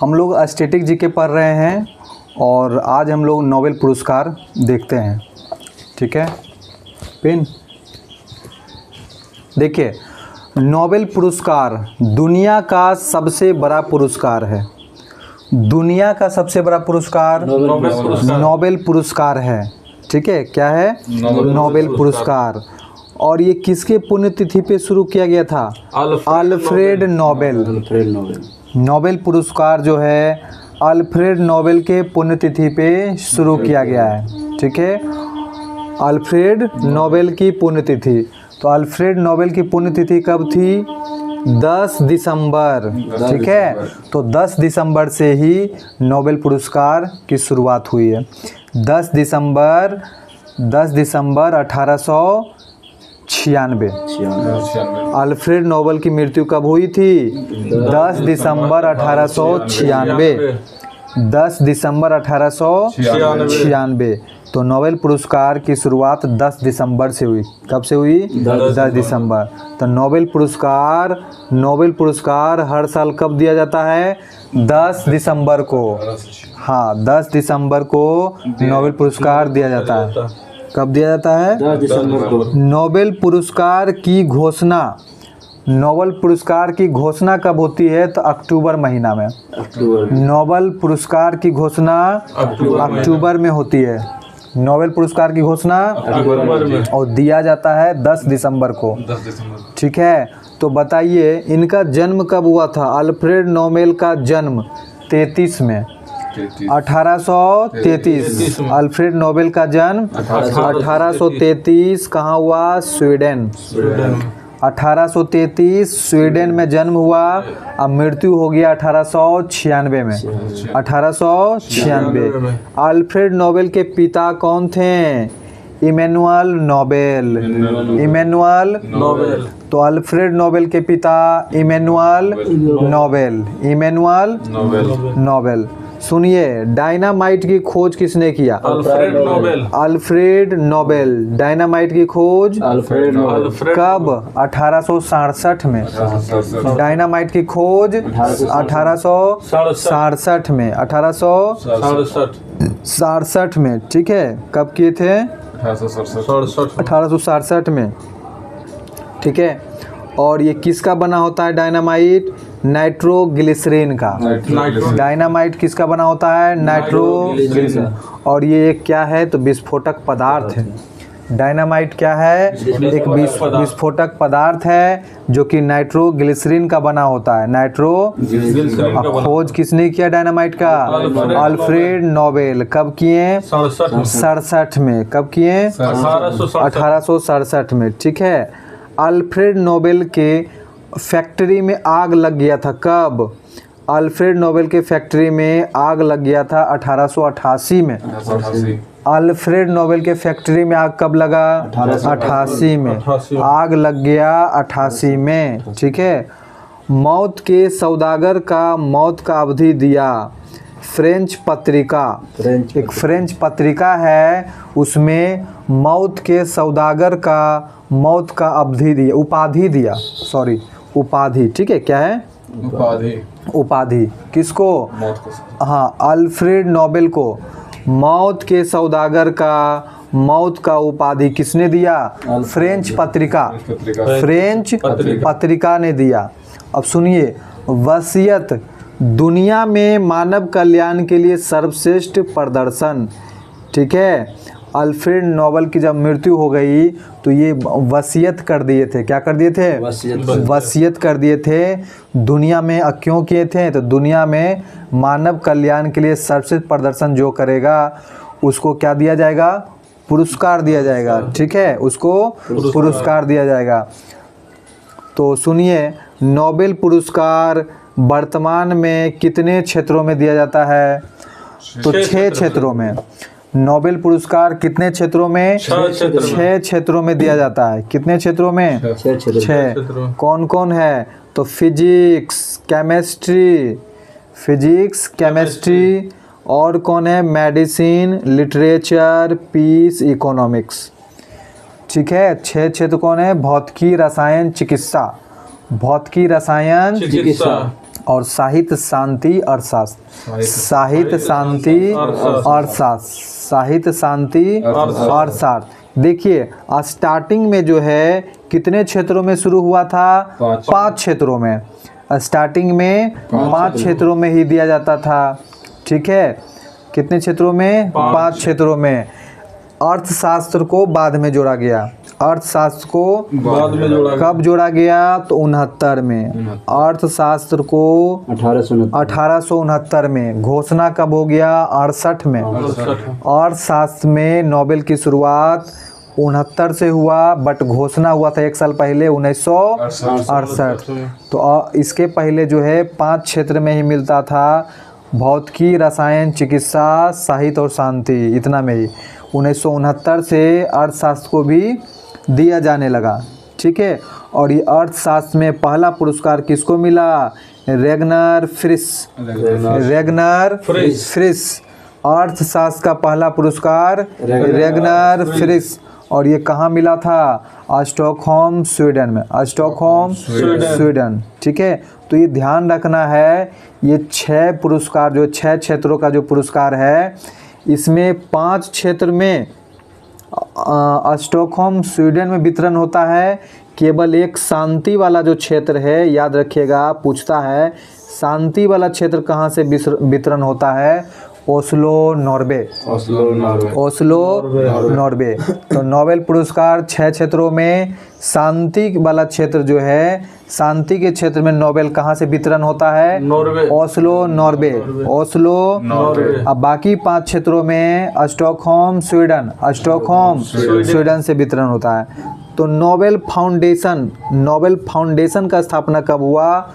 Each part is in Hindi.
हम लोग स्टैटिक जीके पढ़ रहे हैं और आज हम लोग नोबेल पुरस्कार देखते हैं। ठीक है, पिन देखिए, नोबेल पुरस्कार दुनिया का सबसे बड़ा पुरस्कार है। दुनिया का सबसे बड़ा पुरस्कार नोबेल पुरस्कार है। ठीक है, क्या है? नोबेल पुरस्कार। और ये किसके पुण्यतिथि पे शुरू किया गया था? Alfred Nobel. नोबेल पुरस्कार जो है अल्फ्रेड नोबेल के पुण्यतिथि पे शुरू किया गया है। ठीक है, अल्फ्रेड नोबेल की पुण्यतिथि। तो अल्फ्रेड नोबेल की पुण्यतिथि कब थी? 10 दिसंबर। ठीक है, तो 10 दिसंबर से ही नोबेल पुरस्कार की शुरुआत हुई है। 10 दिसंबर 1896। अल्फ्रेड नोबेल की मृत्यु कब हुई थी? 10 दिसंबर 1896। 10 दिसंबर 1896। तो नोबेल पुरस्कार की शुरुआत 10 दिसंबर से हुई। कब से हुई? 10 दिसंबर। तो नोबेल पुरस्कार हर साल कब दिया जाता है? 10 दिसंबर को। हाँ, 10 दिसंबर को नोबेल पुरस्कार दिया जाता है। कब दिया जाता है? 10 दिसंबर को। नोबेल पुरस्कार की घोषणा कब होती है? तो अक्टूबर महीना में। नोबेल पुरस्कार की घोषणा अक्टूबर में होती है। नोबेल पुरस्कार की घोषणा अक्टूबर में और दिया जाता है 10 दिसंबर को। 10 दिसंबर। ठीक है, तो बताइए इनका जन्म कब हुआ था? अल्फ्रेड नोबेल का जन्म 33 में 1833। अल्फ्रेड नोबेल का जन्म 1833 कहाँ हुआ? स्वीडन। 1833 स्वीडन में जन्म हुआ। अब मृत्यु हो गया 1896 में। 1896। अल्फ्रेड नोबेल के पिता कौन थे? Immanuel Nobel. तो अल्फ्रेड नोबेल के पिता इमैनुअल नोबेल। सुनिए, डायनामाइट की खोज किसने किया? Alfred Nobel. डायनामाइट की खोज कब? 1867 में। डायनामाइट की खोज 1867 में। 1867 में। ठीक है, कब किए थे? 1867 में। ठीक है, और ये किसका बना होता है डायनामाइट? नाइट्रोग्लिसरीन का। डायनामाइट किसका बना होता है? नाइट्रोग्लिसरीन। और ये एक क्या है? तो विस्फोटक पदार्थ है। डायनामाइट क्या है? एक विस्फोटक पदार्थ है जो कि नाइट्रोग्लिसरीन का बना होता है। नाइट्रोग्लिसरीन। खोज किसने किया डायनामाइट का? Alfred Nobel. कब किए? 67 में। कब किए? 1867 में। ठीक है, अल्फ्रेड नोबेल के फैक्ट्री में आग लग गया था। कब? अल्फ्रेड नोबेल के फैक्ट्री में आग लग गया था 1888 में। अल्फ्रेड नोबेल के फैक्ट्री में आग कब लगा? 88 में। आग लग गया 88 में। ठीक है, मौत के सौदागर का मौत का अवधि दिया फ्रेंच पत्रिका। एक फ्रेंच पत्रिका है, उसमें मौत के सौदागर का मौत का अवधि दिया, उपाधि। ठीक है, क्या है? उपाधि। किसको? हाँ, अल्फ्रेड नोबेल को मौत के सौदागर का मौत का उपाधि किसने दिया? फ्रेंच पत्रिका ने दिया। अब सुनिए, वसीयत दुनिया में मानव कल्याण के लिए सर्वश्रेष्ठ प्रदर्शन। ठीक है, अल्फ्रेड नोबेल की जब मृत्यु हो गई तो ये वसीयत कर दिए थे। क्या कर दिए थे? वसीयत कर दिए थे दुनिया में। क्यों किए थे? तो दुनिया में मानव कल्याण के लिए सर्वश्रेष्ठ प्रदर्शन जो करेगा उसको क्या दिया जाएगा? पुरस्कार दिया जाएगा। ठीक है, उसको पुरस्कार दिया जाएगा। तो सुनिए, नोबेल पुरस्कार वर्तमान में कितने क्षेत्रों में दिया जाता है? तो 6 क्षेत्रों में। नोबेल पुरस्कार कितने क्षेत्रों में? 6 क्षेत्रों में दिया जाता है। कितने क्षेत्रों में? 6। कौन कौन है? तो फिजिक्स, केमिस्ट्री और कौन है? Medicine, literature, peace, economics. ठीक है, 6 क्षेत्र कौन है? भौतिकी, रसायन, चिकित्सा। और साहित्य शांति अर्थशास्त्र, साहित्य शांति अर्थशास्त्र, साहित्य शांति अर्थशास्त्र। देखिए स्टार्टिंग में जो है कितने क्षेत्रों में शुरू हुआ था? 5 क्षेत्रों में। स्टार्टिंग में 5 क्षेत्रों में ही दिया जाता था। ठीक है, कितने क्षेत्रों में? 5 क्षेत्रों में। अर्थशास्त्र को बाद में जोड़ा गया। अर्थशास्त्र को बाद में जोड़ा गया। कब जोड़ा गया? तो 69 में। अर्थशास्त्र को 1869 में। घोषणा कब हो गया? 68 में। अर्थशास्त्र में नोबेल की शुरुआत 69 से हुआ, बट घोषणा हुआ था 1 साल पहले 1968। तो इसके पहले जो है 5 क्षेत्र में ही मिलता था, भौतिकी, रसायन, चिकित्सा, साहित्य और शांति, इतना में ही। 1969 से अर्थशास्त्र को भी दिया जाने लगा। ठीक है, और ये अर्थशास्त्र में पहला पुरस्कार किसको मिला? रेगनर फ्रिश। रेगनर फ्रिश, अर्थशास्त्र का पहला पुरस्कार रेगनर फ्रिश। और ये कहाँ मिला था? स्टॉकहोम स्वीडन में। Stockholm Sweden. ठीक है, तो ये ध्यान रखना है, ये 6 पुरस्कार जो 6 क्षेत्रों का जो पुरस्कार है, इसमें 5 क्षेत्र में स्टॉकहोम स्वीडन में वितरण होता है। केवल एक शांति वाला जो क्षेत्र है, याद रखिएगा, पूछता है शांति वाला क्षेत्र कहाँ से वितरण होता है? Oslo Norway. Oslo Norway. तो नोबेल पुरस्कार 6 क्षेत्रों में, शांति वाला क्षेत्र जो है, शांति के क्षेत्र में नोबेल कहाँ से वितरण होता है? Norway. Oslo Norway. Oslo Norway. अब बाकी 5 क्षेत्रों में स्टॉकहोम स्वीडन। स्टॉकहोम स्वीडन से वितरण होता है। तो नोबेल फाउंडेशन का स्थापना कब हुआ?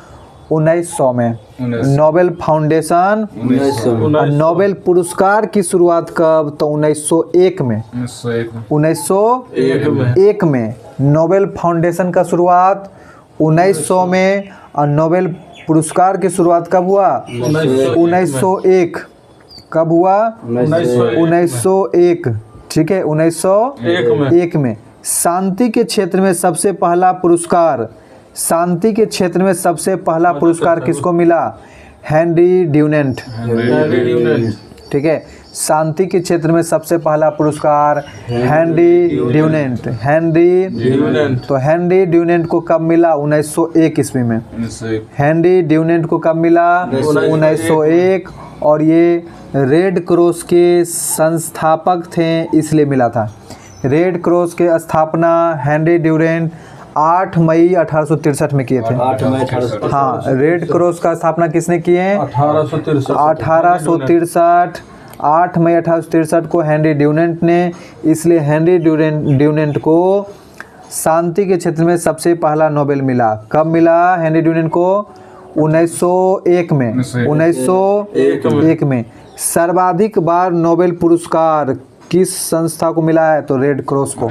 1900 में। Nobel foundation. और नोबेल पुरस्कार की शुरुआत कब? तो 1901 में। 1901 में नोबेल फाउंडेशन का शुरुआत 1900 में। और नोबेल पुरस्कार की शुरुआत कब हुआ? 1901। कब हुआ? 1901। ठीक है, 1901 में। शांति के क्षेत्र में सबसे पहला पुरस्कार, शांति के क्षेत्र में सबसे पहला पुरस्कार किसको मिला? Henry Dunant. ठीक है, शांति के क्षेत्र में सबसे पहला पुरस्कार हेनरी ड्यूनेंट। तो हेनरी ड्यूनेंट को कब मिला? 1901 ईस्वी में। हेनरी ड्यूनेंट को कब मिला? 1901। और ये रेड क्रॉस के संस्थापक थे, इसलिए मिला था। रेड क्रॉस के स्थापना हेनरी ड्यूनेंट 8 मई 1863 में किए थे। 8 मई 1863। हाँ, रेड क्रॉस का स्थापना किसने किए? 1863। 8 मई 1863 को हेनरी ड्यूनेंट ने। इसलिए हेनरी ड्यूनेंट को शांति के क्षेत्र में सबसे पहला नोबेल मिला। कब मिला हेनरी ड्यूनेंट को? 1901 में। 1901 में। सर्वाधिक बार नोबेल पुरस्कार किस संस्था को मिला है? तो रेड क्रॉस को।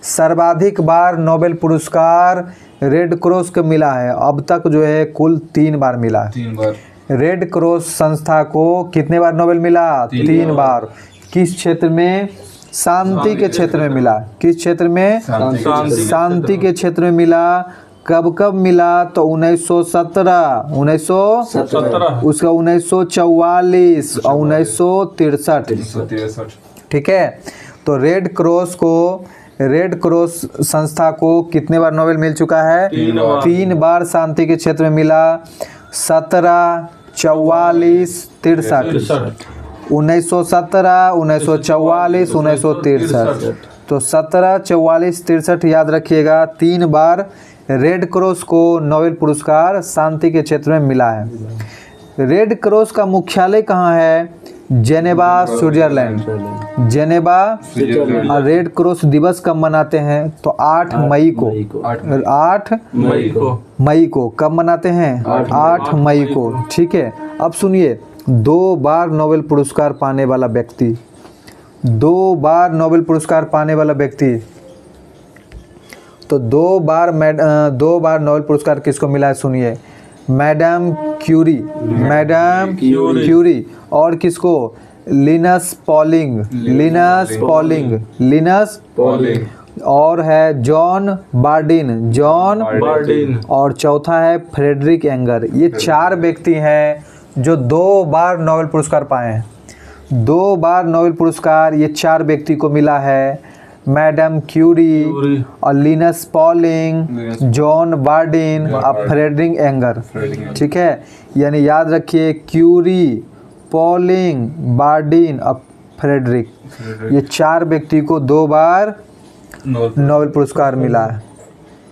सर्वाधिक बार नोबेल पुरस्कार रेड क्रॉस को मिला है। अब तक जो है कुल 3 बार मिला है। 3 बार। रेड क्रॉस संस्था को कितने बार नोबेल मिला? 3 बार। किस क्षेत्र में? शांति के क्षेत्र में मिला। किस क्षेत्र में? शांति के क्षेत्र में मिला। कब कब मिला? तो 1917, 1917, उसका 1944 और 1963। ठीक है, तो रेड क्रॉस संस्था को कितने बार नोबेल मिल चुका है? 3 बार शांति के क्षेत्र में मिला। 17, 44, 63। 1917, 1944, 1963। तो 17, 44, 63 याद रखिएगा। 3 बार रेड क्रॉस को नोबेल पुरस्कार शांति के क्षेत्र में मिला है। रेड क्रॉस का मुख्यालय कहाँ है? Geneva, Switzerland. जेनेवा। और रेड क्रॉस दिवस कब मनाते हैं? तो 8 मई को। 8 मई को कब मनाते हैं? 8 मई को। ठीक है, अब सुनिए, 2 बार नोबेल पुरस्कार पाने वाला व्यक्ति, 2 बार नोबेल पुरस्कार पाने वाला व्यक्ति, तो 2 बार नोबेल पुरस्कार किसको मिला है? सुनिए, मैडम क्यूरी। Madam Curie. और किसको? Linus Pauling. Linus Pauling. और है जॉन बार्डिन, जॉन बार्डिन, और चौथा है फ्रेडरिक एंगर। ये 4 व्यक्ति हैं जो 2 बार नोबेल पुरस्कार पाए हैं। 2 बार नोबेल पुरस्कार ये 4 व्यक्ति को मिला है, मैडम क्यूरी और लिनस पॉलिंग, जॉन बार्डिन और फ्रेडरिक एंगर। ठीक है, यानी याद रखिए क्यूरी, पॉलिंग, बार्डिन और फ्रेडरिक, ये 4 व्यक्ति को 2 बार नोबेल पुरस्कार मिला है।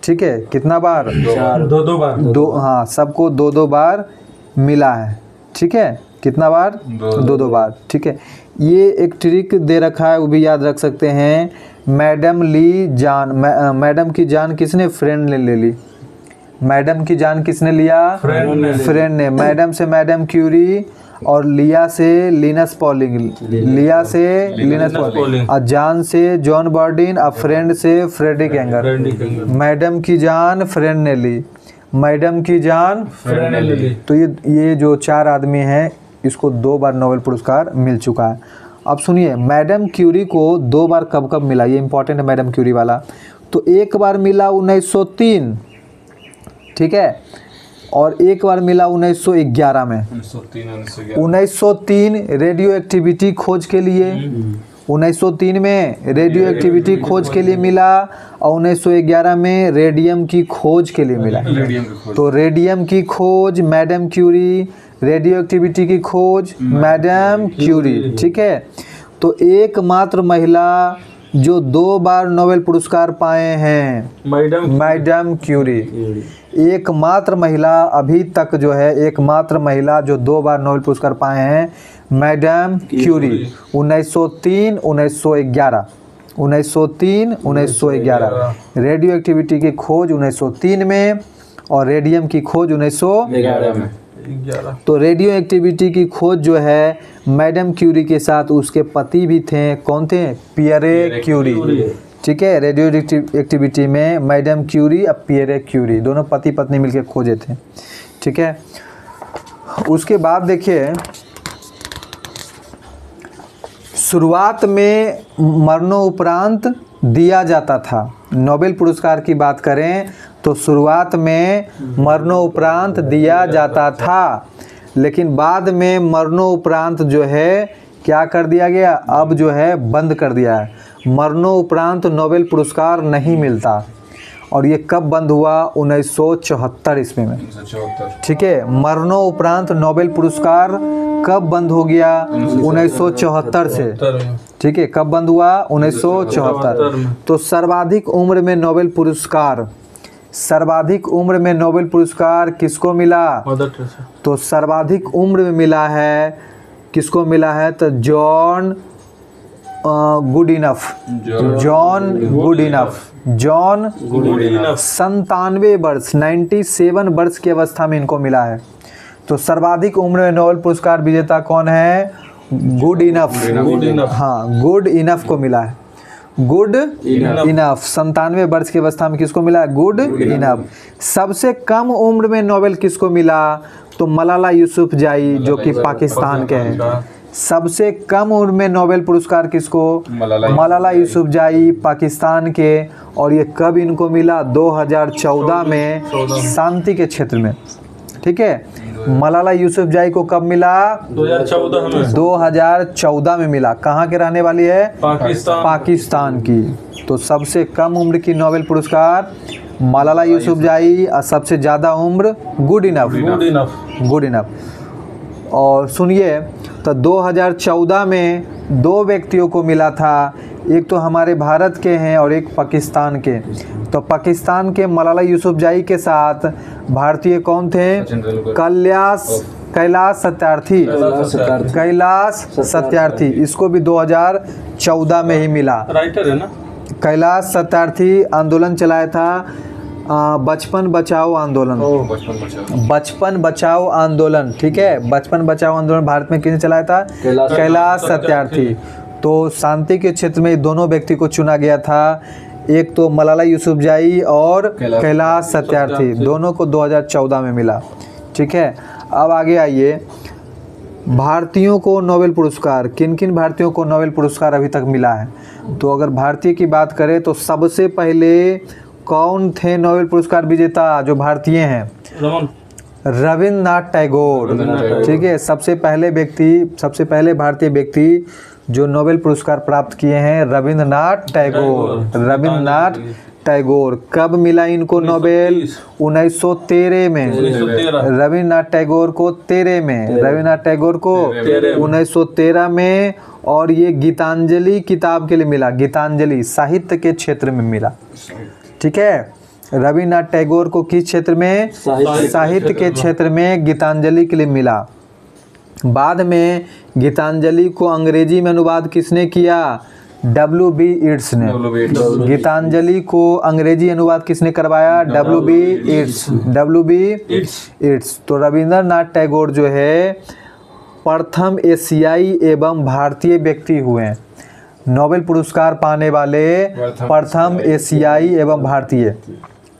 ठीक है, कितना बार? 2 बार। दो, हाँ, सबको 2 बार मिला है। ठीक है, कितना बार? 2 बार। ठीक है, ये एक ट्रिक दे रखा है, वो भी याद रख सकते हैं। मैडम ली जान, मैडम की जान किसने? फ्रेंड ने ले ली। मैडम की जान किसने लिया? फ्रेंड ने। मैडम से मैडम क्यूरी और लिया से लिनस पॉलिंग, लिया से लिनस पॉलिंग और जान से जॉन बार्डिन और फ्रेंड से फ्रेडरिक एंगर। मैडम की जान फ्रेंड ने ली, मैडम की जान फ्रेंड ने ली। तो ये जो 4 आदमी हैं इसको 2 बार नोबेल पुरस्कार मिल चुका है। अब सुनिए, मैडम क्यूरी को 2 बार कब कब मिला, ये इंपॉर्टेंट है मैडम क्यूरी वाला। तो एक बार मिला 1903, ठीक है, और एक बार मिला 1911 में। 1903 रेडियो एक्टिविटी खोज के लिए, 1903 में रेडियो एक्टिविटी खोज के लिए मिला और 1911 में रेडियम की खोज के लिए मिला। तो रेडियम की खोज मैडम क्यूरी, रेडियो एक्टिविटी की खोज मैडम क्यूरी। ठीक है, तो एकमात्र महिला जो 2 बार नोबेल पुरस्कार पाए हैं मैडम क्यूरी। एकमात्र महिला अभी तक जो है, एकमात्र महिला जो 2 बार नोबेल पुरस्कार पाए हैं मैडम क्यूरी। 1903, 1911, 1903, 1911। रेडियो एक्टिविटी की खोज 1903 में और रेडियम की खोज 1911 में। तो रेडियो एक्टिविटी की खोज जो है मैडम क्यूरी के साथ उसके पति भी थे, कौन थे? Pierre Curie. ठीक है, रेडियो एक्टिविटी में मैडम क्यूरी और पियरे क्यूरी दोनों पति पत्नी मिलकर खोजे थे। ठीक है, उसके बाद देखिए शुरुआत में मरणोपरांत दिया जाता था। नोबेल पुरस्कार की बात करें तो शुरुआत में मरणोपरांत दिया जाता था, लेकिन बाद में मरणोपरांत जो है क्या कर दिया गया? अब जो है बंद कर दिया है। मरणोपरांत नोबेल पुरस्कार नहीं मिलता। और ये कब बंद हुआ? 1974 ईस्वी में। ठीक है, मरणोपरांत नोबेल पुरस्कार कब बंद हो गया? 1974 से। ठीक है, कब बंद हुआ? 1974। तो सर्वाधिक उम्र में नोबेल पुरस्कार, सर्वाधिक उम्र में नोबेल पुरस्कार किसको मिला? तो सर्वाधिक उम्र में मिला है, किसको मिला है? तो John Goodenough, John Goodenough, John Goodenough. 97 वर्ष, 97 वर्ष की अवस्था में इनको मिला है। तो सर्वाधिक उम्र में नोबेल पुरस्कार विजेता कौन है? गुडइनफ। हाँ, गुडइनफ को मिला है। गुड इनफ 97 वर्ष की अवस्था में किसको मिला? Good enough. सबसे कम उम्र में नोबेल किसको मिला? तो मलाला यूसुफजाई जो कि पाकिस्तान के हैं। सबसे कम उम्र में नोबेल पुरस्कार किसको? मलाला यूसुफजाई पाकिस्तान के। और ये कब इनको मिला? 2014 में शांति के क्षेत्र में। ठीक है, मलाला यूसुफजाई को कब मिला? 2014 में मिला। कहाँ के रहने वाली है? पाकिस्तान की। तो सबसे कम उम्र की नोबेल पुरस्कार मलाला यूसुफजाई और सबसे ज़्यादा उम्र गुड इनफ। और सुनिए, तो 2014 में 2 व्यक्तियों को मिला था, एक तो हमारे भारत के हैं और एक पाकिस्तान के। तो पाकिस्तान के मलाला यूसुफजाई के साथ भारतीय कौन थे? कैलाश सत्यार्थी। कैलाश सत्यार्थी, इसको भी 2014 में ही मिला। राइटर है ना? कैलाश सत्यार्थी आंदोलन चलाया था, बचपन बचाओ आंदोलन। बचपन बचाओ आंदोलन। ठीक है, बचपन बचाओ आंदोलन भारत में किसने चलाया था? कैलाश सत्यार्थी। तो शांति के क्षेत्र में दोनों व्यक्ति को चुना गया था, एक तो मलाला यूसुफजाई और कैलाश सत्यार्थी, दोनों को 2014 में मिला। ठीक है, अब आगे आइए, भारतीयों को नोबेल पुरस्कार, किन किन भारतीयों को नोबेल पुरस्कार अभी तक मिला है? तो अगर भारतीय की बात करें तो सबसे पहले कौन थे नोबेल पुरस्कार विजेता जो भारतीय हैं? रमन रविन्द्रनाथ टैगोर। ठीक है, सबसे पहले भारतीय व्यक्ति जो नोबेल पुरस्कार प्राप्त किए हैं रविन्द्रनाथ टैगोर। कब मिला इनको नोबेल? 1913 में। 1913 रविन्द्रनाथ टैगोर को 1913 में। और ये गीतांजलि किताब के लिए मिला, गीतांजलि साहित्य के क्षेत्र में मिला। ठीक है, रविन्द्रनाथ टैगोर को किस क्षेत्र में? साहित्य के क्षेत्र में गीतांजलि के लिए मिला। बाद में गीतांजलि को अंग्रेजी में अनुवाद किसने किया? W.B. ईट्स ने। गीतांजलि को अंग्रेजी अनुवाद किसने करवाया? W.B. ईट्स। तो रविन्द्रनाथ टैगोर जो है प्रथम एशियाई एवं भारतीय व्यक्ति हुए, नोबेल पुरस्कार पाने वाले प्रथम एशियाई एवं भारतीय।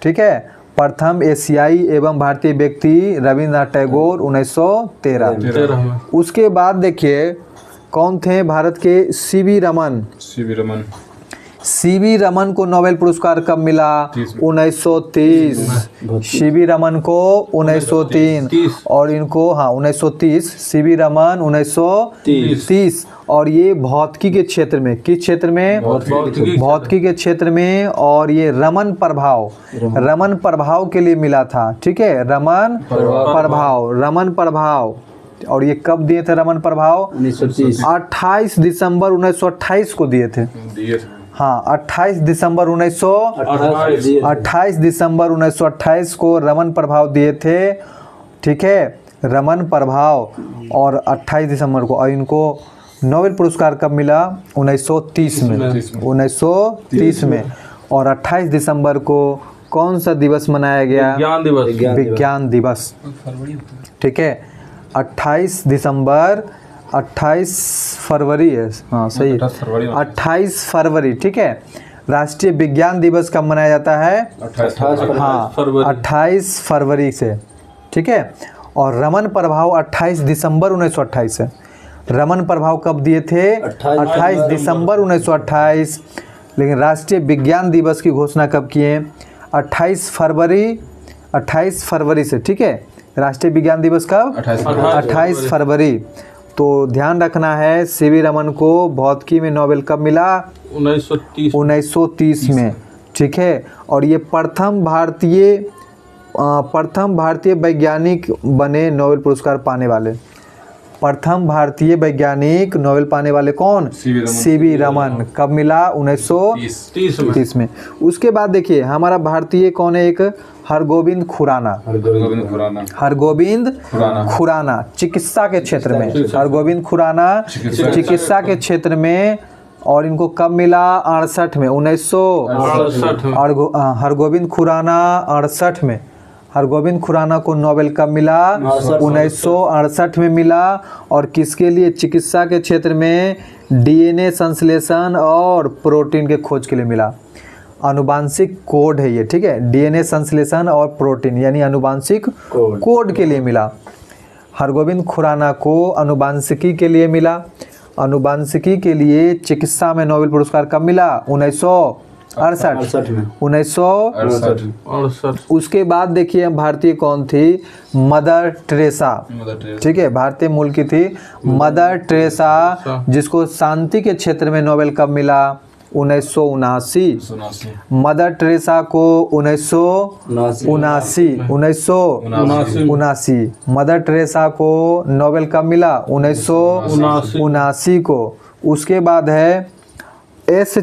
ठीक है, प्रथम एशियाई एवं भारतीय व्यक्ति रविन्द्रनाथ टैगोर 1913। उसके बाद देखिए कौन थे भारत के? सीवी रमन को नोबेल पुरस्कार कब मिला? 1930। सीवी रमन को 1903 और इनको 1930। सीवी रमन 1930। और ये भौतिकी के क्षेत्र में, किस क्षेत्र में? भौतिकी के क्षेत्र में। और ये रमन प्रभाव के लिए मिला था। ठीक है, रमन प्रभाव। और ये कब दिए थे रमन प्रभाव? 28 दिसंबर 1928 को दिए थे। हाँ, 28 दिसंबर 1928 को रमन प्रभाव दिए थे। ठीक है, रमन प्रभाव। और 28 दिसंबर को। और इनको नोबेल पुरस्कार कब मिला? 1930 में। और 28 दिसंबर को कौन सा दिवस मनाया गया? विज्ञान दिवस। ठीक है, 28 फरवरी है। हाँ सही है, 28 फरवरी। ठीक है, राष्ट्रीय विज्ञान दिवस कब मनाया जाता है? 28 फरवरी से। ठीक है, और रमन प्रभाव 28 दिसंबर 1928 है। रमन प्रभाव कब दिए थे? 28 दिसंबर 1928। लेकिन राष्ट्रीय विज्ञान दिवस की घोषणा कब किए? 28 फरवरी से। ठीक है, राष्ट्रीय विज्ञान दिवस कब? 28 फरवरी। तो ध्यान रखना है, सीवी रमन को भौतिकी में नोबेल कब मिला? 1930 में। ठीक है, और ये प्रथम भारतीय वैज्ञानिक बने नोबेल पुरस्कार पाने वाले। प्रथम भारतीय वैज्ञानिक नोबेल पाने वाले कौन? सीवी रमन। कब मिला? 1930 में। उसके बाद देखिए हमारा भारतीय कौन है? एक हरगोविंद खुराना चिकित्सा के क्षेत्र में। हरगोविंद खुराना चिकित्सा के क्षेत्र में। और इनको कब मिला? 68 में। 1968। हरगोविंद खुराना 68 में। हरगोविंद खुराना को नोबेल कब मिला? 1968 में मिला। और किसके लिए? चिकित्सा के क्षेत्र में DNA संश्लेषण और प्रोटीन के खोज के लिए मिला। आनुवांशिक कोड है ये। ठीक है, DNA संश्लेषण और प्रोटीन यानी आनुवांशिक कोड के लिए मिला। हरगोविंद खुराना को आनुवांशिकी के लिए मिला। आनुवांशिकी के लिए चिकित्सा में नोबेल पुरस्कार कब मिला? 1968। उसके बाद देखिए भारतीय कौन थी? Mother Teresa. ठीक है, भारतीय मूल की थी मदर टेरेसा, जिसको शांति के क्षेत्र में नोबेल कब मिला? 1979। मदर टेरेसा को 1979 मदर टेरेसा को नोबेल कब मिला? 1979 को। उसके बाद है एस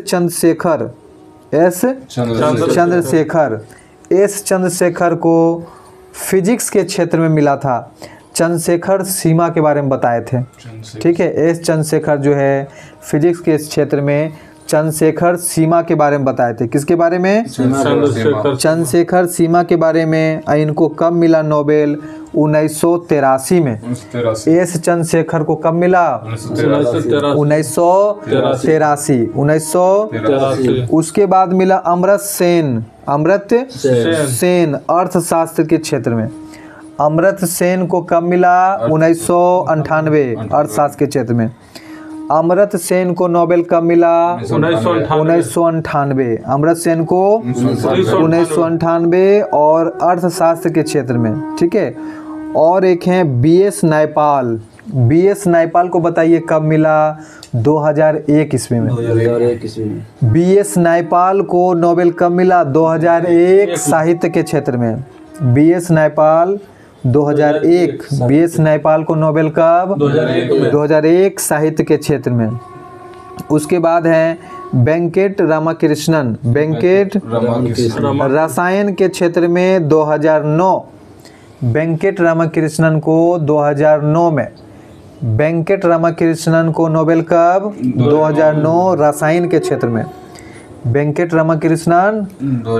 चंद्रशेखर को फिजिक्स के क्षेत्र में मिला था। चंद्रशेखर सीमा के बारे में बताए थे। ठीक है, एस चंद्रशेखर जो है फिजिक्स के क्षेत्र में चंद्रशेखर सीमा के बारे में बताए थे। किसके बारे में? चंद्रशेखर सीमा के बारे में। इनको कब मिला नोबेल? 1983 में। एस चंद्रशेखर को कब मिला? 1983। उसके बाद मिला अमर्त्य सेन अर्थशास्त्र के क्षेत्र में। अमर्त्य सेन को कब मिला? 1998 अर्थशास्त्र के क्षेत्र में। अमर्त्य सेन को नोबेल कब मिला? 1998। अमर्त्य सेन को 1998 और अर्थशास्त्र के क्षेत्र में, ठीक है। और एक है BS नायपाल। BS नायपाल को बताइए कब मिला? 2001 ईस्वी में। 2001 ईस्वी में। BS नायपाल को नोबेल कब मिला? 2001 साहित्य के क्षेत्र में। BS नायपाल 2001। BS नायपाल को नोबेल कब? 2001 साहित्य के क्षेत्र में। उसके बाद है वेंकट रामाकृष्णन। वेंकट रसायन के क्षेत्र में 2009। वेंकट रामाकृष्णन को 2009 में। वेंकट रामाकृष्णन को नोबेल कब? 2009 रसायन के क्षेत्र में। वेंकट रामाकृष्णन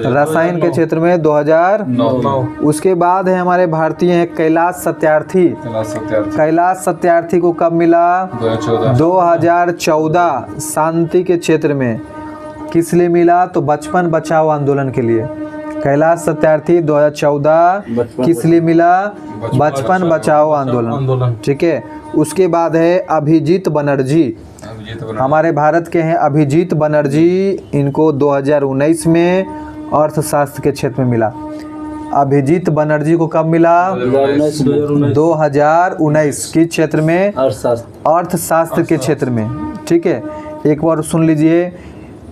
रसायन के क्षेत्र में 2009। उसके बाद है हमारे भारतीय हैं कैलाश सत्यार्थी। कैलाश सत्यार्थी को कब मिला? 2014 शांति के क्षेत्र में। किस लिए मिला? तो बचपन बचाओ आंदोलन के लिए। कैलाश सत्यार्थी 2014 किस लिए मिला? बचपन बचाओ आंदोलन, ठीक है। उसके बाद है अभिजीत बनर्जी। हमारे भारत के हैं अभिजीत बनर्जी। इनको 2019 में अर्थशास्त्र के क्षेत्र में मिला। अभिजीत बनर्जी को कब मिला? 2019 किस क्षेत्र में? अर्थशास्त्र के क्षेत्र में, ठीक है। एक बार सुन लीजिए,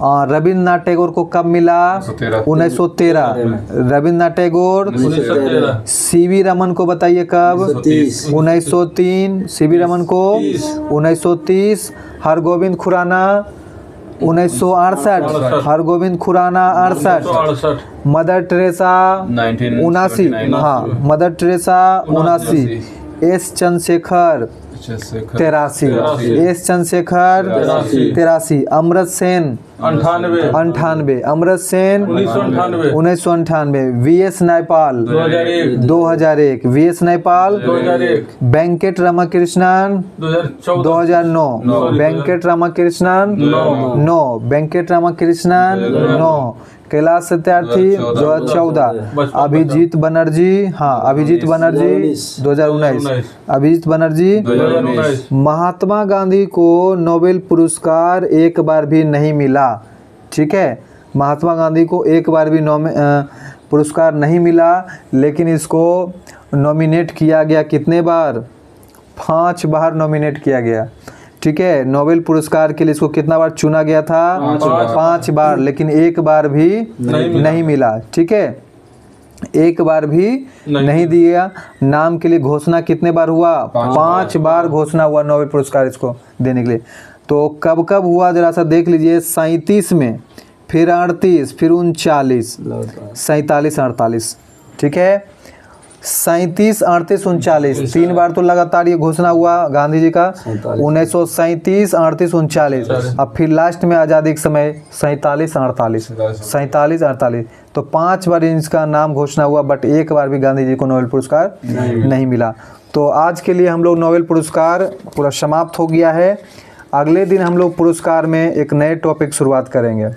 रविन्द्रनाथ टैगोर को कब मिला? 1913। रविन्द्रनाथ टैगोर। CV रमन को बताइए कब? 1903। CV रमन को 1930। हरगोविंद खुराना 1968। हरगोविंद खुराना 68। Mother Teresa 79। हाँ, Mother Teresa 79। S Chandrasekhar 83। S Chandrasekhar 83। Amartya Sen 98। Amartya Sen 1998। VS Naipaul 2001। VS Naipaul 2001। Venkat Ramakrishnan 2009। Venkat Ramakrishnan 9। Venkat Ramakrishnan 9। Kailash Satyarthi 2014। Abhijit Banerjee, हाँ अभिजीत बनर्जी 2019। अभिजीत बनर्जी 2019। महात्मा गांधी को नोबेल पुरस्कार एक बार भी नहीं मिला, ठीक है। महात्मा गांधी को एक बार भी पुरस्कार नहीं मिला, लेकिन इसको नॉमिनेट किया गया कितने बार? 5 बार नॉमिनेट किया गया, ठीक है। नोबेल पुरस्कार के लिए इसको कितना बार चुना गया था? 5 बार, लेकिन एक बार भी नहीं मिला, ठीक है। एक बार भी नहीं दिया। नाम के लिए घोषणा कितने बार हुआ? 5 बार घोषणा हुआ नोबेल पुरस्कार इसको देने के लिए। तो कब कब हुआ जरा सा देख लीजिए। 37 में, फिर 38, फिर 39, 47, 48, ठीक है। 37, 38, 39 3 बार तो लगातार ये घोषणा हुआ गांधी जी का। 1937, 38, 39। अब फिर लास्ट में आज़ादी के समय 47, 48, 47, 48। तो 5 बार इसका नाम घोषणा हुआ, बट एक बार भी गांधी जी को नोबेल पुरस्कार नहीं मिला। तो आज के लिए हम लोग नोबेल पुरस्कार पूरा समाप्त हो गया है। अगले दिन हम लोग पुरस्कार में एक नए टॉपिक शुरुआत करेंगे।